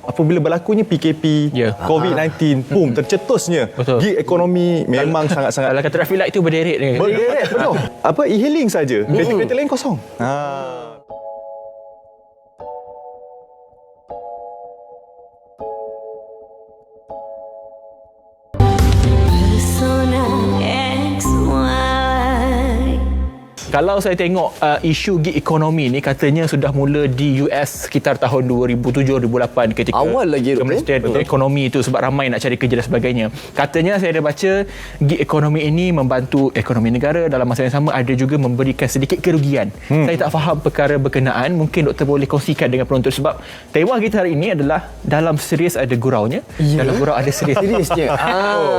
apabila berlakunya PKP, COVID-19, boom, tercetusnya gig ekonomi memang sangat-sangat. Kalau kata traffic light tu berderet dia. Berderet penuh. E-hailing saja. Kereta-kereta lain kosong. Kalau saya tengok isu gig ekonomi ni katanya sudah mula di US sekitar tahun 2007-2008 ketika awal lagi Kementerian Ekonomi itu sebab ramai nak cari kerja dan sebagainya. Katanya saya ada baca gig ekonomi ini membantu ekonomi negara, dalam masa yang sama ada juga memberikan sedikit kerugian. Saya tak faham perkara berkenaan, mungkin doktor boleh kongsikan dengan penonton sebab tema kita hari ini adalah dalam serius ada guraunya, dalam gurau ada seriusnya.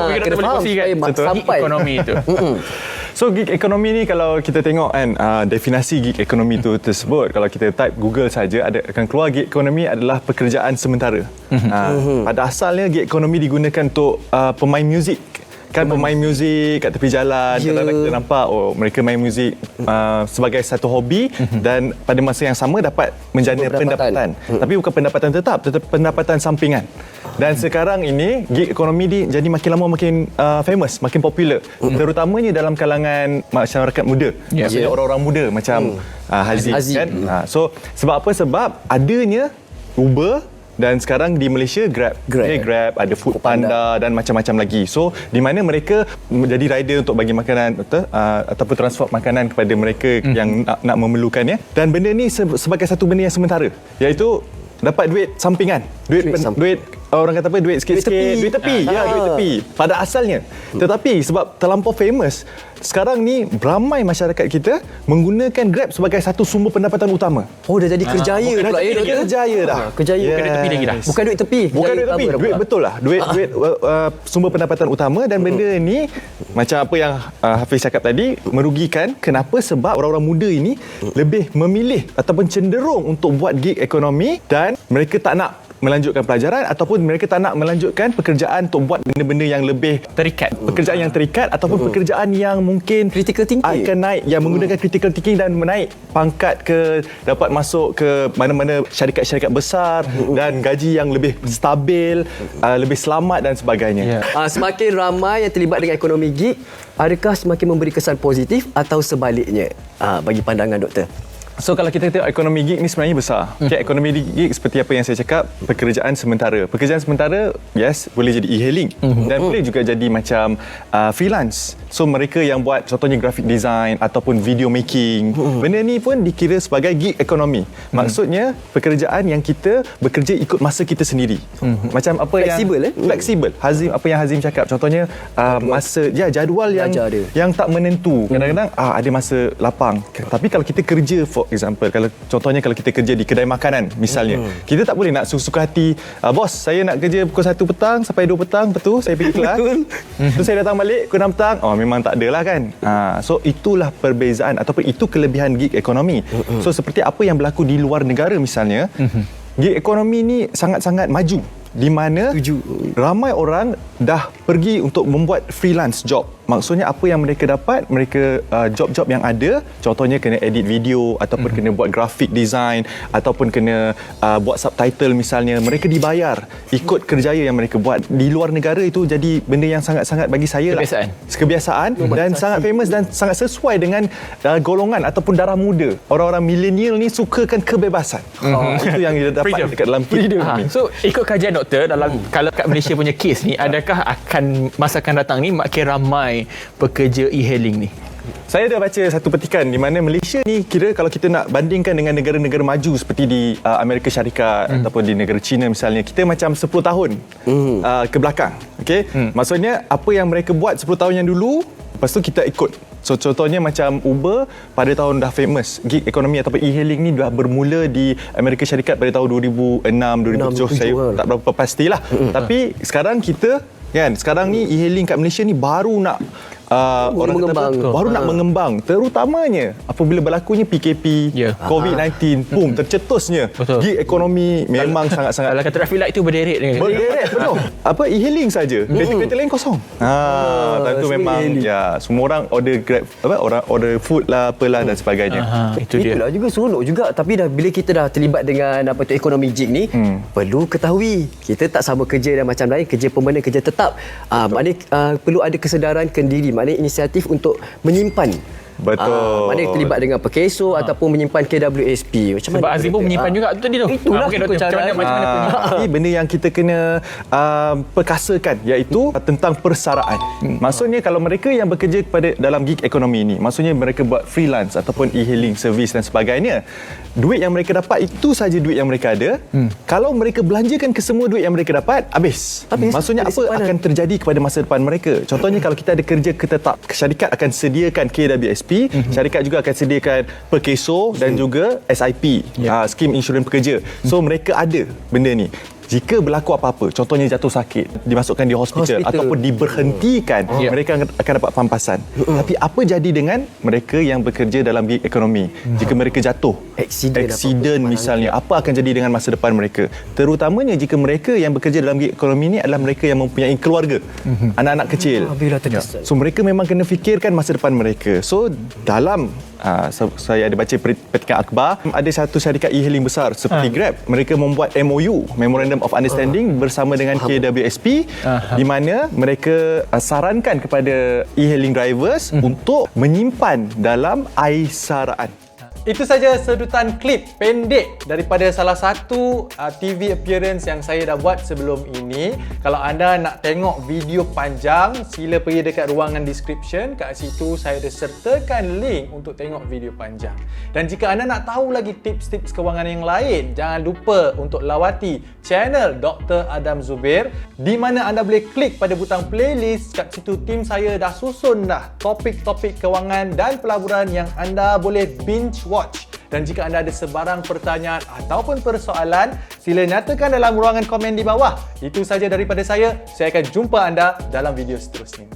Mungkin doktor boleh kongsikan gig ekonomi itu. So gig ekonomi ni kalau kita tengok kan definisi gig ekonomi tu tersebut, kalau kita type Google saja akan keluar gig ekonomi adalah pekerjaan sementara. Pada asalnya gig ekonomi digunakan untuk pemain muzik. Kan pemain muzik kat tepi jalan, kadang-kadang kita nampak mereka main muzik sebagai satu hobi dan pada masa yang sama dapat menjana pendapatan. Tapi bukan pendapatan tetap, tetapi pendapatan sampingan. Dan sekarang ini gig ekonomi ni jadi makin lama makin famous, makin popular, terutamanya dalam kalangan masyarakat muda. Maksudnya orang-orang muda macam Hazim kan. So sebab apa? Sebab adanya Uber dan sekarang di Malaysia Grab, ada Food Panda dan macam-macam lagi. So di mana mereka menjadi rider untuk bagi makanan ataupun transport makanan kepada mereka yang nak memerlukannya. Dan benda ni sebagai satu benda yang sementara, iaitu dapat duit sampingan, duit orang kata apa, duit sikit-sikit, duit tepi. Duit tepi pada asalnya. Tetapi sebab terlampau famous, sekarang ni ramai masyarakat kita menggunakan Grab sebagai satu sumber pendapatan utama. Dah jadi kerjaya pula ya. Kerjaya dah. Kerjaya. Bukan duit tepi lagi dah. Bukan duit tepi. Bukan duit tepi, duit betul lah. Duit sumber pendapatan utama. Dan benda ni macam apa yang Hafiz cakap tadi, merugikan. Kenapa? Sebab orang-orang muda ini lebih memilih ataupun cenderung untuk buat gig ekonomi dan mereka tak nak melanjutkan pelajaran ataupun mereka tak nak melanjutkan pekerjaan untuk buat benda-benda yang lebih terikat. Pekerjaan yang terikat ataupun pekerjaan yang mungkin critical thinking akan naik, yang menggunakan critical thinking dan menaik pangkat ke, dapat masuk ke mana-mana syarikat-syarikat besar dan gaji yang lebih stabil, lebih selamat dan sebagainya. Semakin ramai yang terlibat dengan ekonomi gig, adakah semakin memberi kesan positif atau sebaliknya? Bagi pandangan doktor. So kalau kita tengok ekonomi gig ni sebenarnya besar. Ekonomi gig seperti apa yang saya cakap, pekerjaan sementara. Pekerjaan sementara, yes, boleh jadi e-hailing dan boleh juga jadi macam freelance. So mereka yang buat contohnya graphic design ataupun video making, benda ni pun dikira sebagai gig ekonomi. Maksudnya pekerjaan yang kita bekerja ikut masa kita sendiri. Macam apa fleksibel, yang fleksibel. Hazim, apa yang Hazim cakap, contohnya masa jadual yang tak menentu. Kadang-kadang ada masa lapang. Tapi kalau kita kerja, for example, contohnya kalau kita kerja di kedai makanan misalnya, kita tak boleh nak suka hati, bos saya nak kerja pukul 1 petang sampai 2 petang, betul, saya pergi kelas. Terus saya datang balik pukul 6 petang, memang tak adalah kan. So itulah perbezaan ataupun itu kelebihan gig ekonomi. So seperti apa yang berlaku di luar negara misalnya, gig ekonomi ni sangat-sangat maju, di mana ramai orang dah pergi untuk membuat freelance job. Maksudnya apa yang mereka dapat, mereka job-job yang ada, contohnya kena edit video ataupun kena buat graphic design ataupun kena buat subtitle misalnya, mereka dibayar ikut kerjaya yang mereka buat. Di luar negara itu jadi benda yang sangat-sangat bagi saya kebiasaan dan sangat famous dan sangat sesuai dengan golongan ataupun darah muda. Orang-orang milenial ni sukakan kebebasan. Itu yang kita dapat dekat dalam freedom. So ikut kajian doktor, dalam kalau kat Malaysia punya kes ni, adakah akan masa akan datang ni makin ramai pekerja e-hailing ni? Saya dah baca satu petikan di mana Malaysia ni kira kalau kita nak bandingkan dengan negara-negara maju seperti di Amerika Syarikat ataupun di negara China misalnya, kita macam 10 tahun ke belakang. Okay? Maksudnya apa yang mereka buat 10 tahun yang dulu, lepas tu kita ikut. So contohnya macam Uber pada tahun dah famous, gig ekonomi ataupun e-hailing ni dah bermula di Amerika Syarikat pada tahun 2006, 2007, saya tak berapa pastilah. Tapi sekarang kita kan, sekarang ni e-hailing kat Malaysia ni baru nak orang mengembang. kata baru nak mengembang, terutamanya apabila berlakunya PKP, Ya. COVID-19, tercetusnya Betul. gig ekonomi memang sangat-sangat Kalau kata traffic light tu berderet dengan berderet penuh. Apa e-hailing saja. Kereta lain kosong. Time tu semua memang e-hailing. semua orang order Grab, orang order food lah, apalah dan sebagainya. Itu dia. Itulah juga seronok juga, tapi bila kita dah terlibat dengan ekonomi gig ni, perlu ketahui kita tak sama kerja dan macam lain, kerja permanent, kerja tetap. Maknanya perlu ada kesedaran kendiri, maknanya inisiatif untuk menyimpan. Betul. Maknanya terlibat dengan perkeso ataupun menyimpan KWSP. Macam Sebab Azim pun menyimpan juga tu tadi tu. Itulah Okey, doktor, cara. macam mana punya? Tapi benda yang kita kena perkasakan iaitu tentang persaraan. Maksudnya kalau mereka yang bekerja kepada dalam gig ekonomi ini, maksudnya mereka buat freelance ataupun e-hailing service dan sebagainya, duit yang mereka dapat itu saja duit yang mereka ada. Kalau mereka belanjakan ke semua duit yang mereka dapat, habis. Maksudnya Ada apa simpanan. akan terjadi kepada masa depan mereka? Contohnya kalau kita ada kerja tetap, syarikat akan sediakan KWSP, syarikat juga akan sediakan perkeso dan juga SIP, skim insurans pekerja. So mereka ada benda ni. Jika berlaku apa-apa, contohnya jatuh sakit, dimasukkan di hospital ataupun diberhentikan, mereka akan dapat pampasan. Tapi apa jadi dengan mereka yang bekerja dalam gig ekonomi? Jika mereka jatuh, aksiden misalnya, apa akan jadi dengan masa depan mereka? Terutamanya jika mereka yang bekerja dalam gig ekonomi ini adalah mereka yang mempunyai keluarga, anak-anak kecil. Bila terkesan. So mereka memang kena fikirkan masa depan mereka. So dalam saya ada baca petikan akhbar, ada satu syarikat e-hailing besar seperti Grab, mereka membuat MOU, Memorandum of Understanding bersama dengan KWSP, di mana mereka sarankan kepada e-hailing drivers untuk menyimpan dalam aisaraan. Itu saja sedutan klip pendek daripada salah satu TV appearance yang saya dah buat sebelum ini. Kalau anda nak tengok video panjang, sila pergi dekat ruangan description. Kat situ saya ada sertakan link untuk tengok video panjang. Dan jika anda nak tahu lagi tips-tips kewangan yang lain, jangan lupa untuk lawati channel Dr. Adam Zubir, di mana anda boleh klik pada butang playlist. Kat situ tim saya dah susun dah topik-topik kewangan dan pelaburan yang anda boleh binge watch. Dan jika anda ada sebarang pertanyaan ataupun persoalan, sila nyatakan dalam ruangan komen di bawah. Itu saja daripada saya. Saya akan jumpa anda dalam video seterusnya.